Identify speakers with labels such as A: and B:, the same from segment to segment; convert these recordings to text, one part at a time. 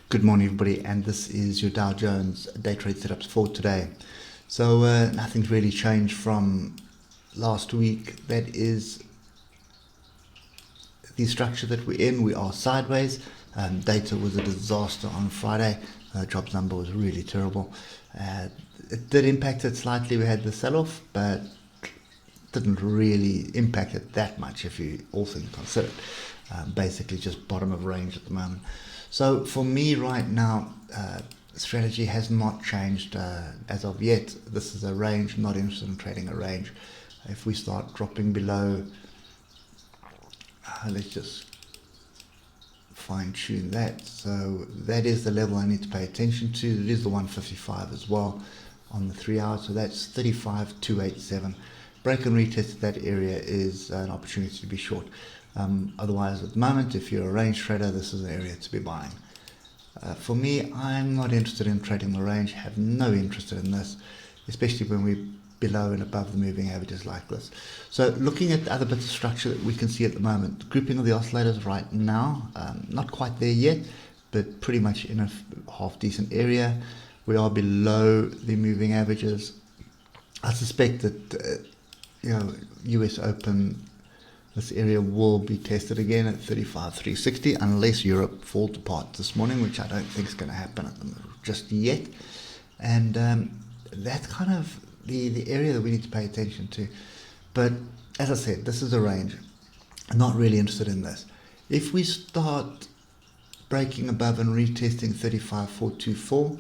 A: Good morning, everybody, and this is your Dow Jones day trade setups for today. So nothing's really changed from last week. That is the structure that we're in. We are sideways. Data was a disaster on Friday. Jobs number was really terrible. It did impact it slightly. We had the sell-off, but didn't really impact it that much if you all things considered. Basically just bottom of range at the moment. So for me right now, strategy has not changed as of yet. This is a range. I'm not interested in trading a range. If we start dropping below, let's just fine tune that. So that is the level I need to pay attention to. It is the 155 as well on the 3 hours. So that's 35,287. Break and retest that area is an opportunity to be short. Otherwise, at the moment, if you're a range trader, this is an area to be buying. For me, I'm not interested in trading the range, have no interest in this, especially when we're below and above the moving averages like this. So looking at the other bits of structure that we can see at the moment, grouping of the oscillators right now, not quite there yet, but pretty much in a half decent area. We are below the moving averages. I suspect that US Open, this area will be tested again at 35,360 unless Europe falls apart this morning, which I don't think is going to happen just yet. And that's kind of the area that we need to pay attention to. But as I said, this is a range. I'm not really interested in this. If we start breaking above and retesting 35,424,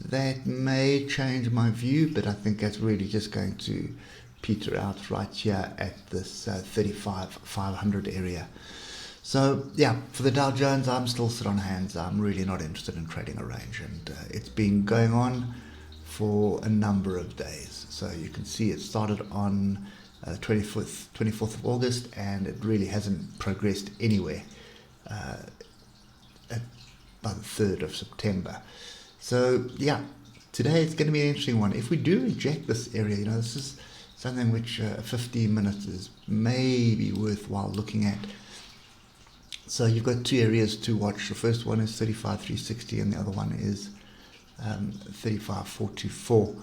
A: that may change my view, but I think that's really just going to peter out right here at this 35,500 area. So yeah, for the Dow Jones, I'm still sit on hands. I'm really not interested in trading a range, and it's been going on for a number of days. So you can see it started on 24th of August, and it really hasn't progressed anywhere by the 3rd of September. So yeah, today it's going to be an interesting one. If we do reject this area, this is something which 15 minutes is maybe worthwhile looking at. So you've got two areas to watch. The first one is 35,360 and the other one is 35,424.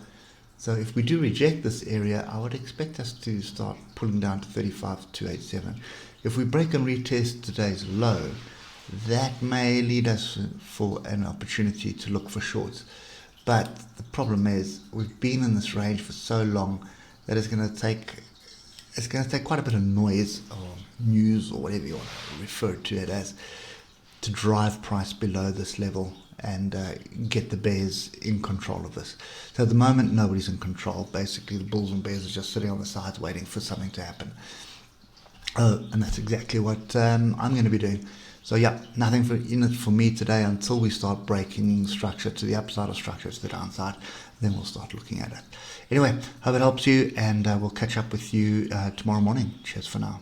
A: So if we do reject this area, I would expect us to start pulling down to 35,287. If we break and retest today's low, that may lead us for an opportunity to look for shorts. But the problem is we've been in this range for so long that it's going to take quite a bit of noise or news or whatever you want to refer to it as to drive price below this level and get the bears in control of this. So at the moment, nobody's in control. Basically, the bulls and bears are just sitting on the sides waiting for something to happen. And that's exactly what I'm going to be doing. So yeah, nothing in it for me today until we start breaking structure to the upside or structure to the downside. Then we'll start looking at it. Anyway, hope it helps you, and we'll catch up with you tomorrow morning. Cheers for now.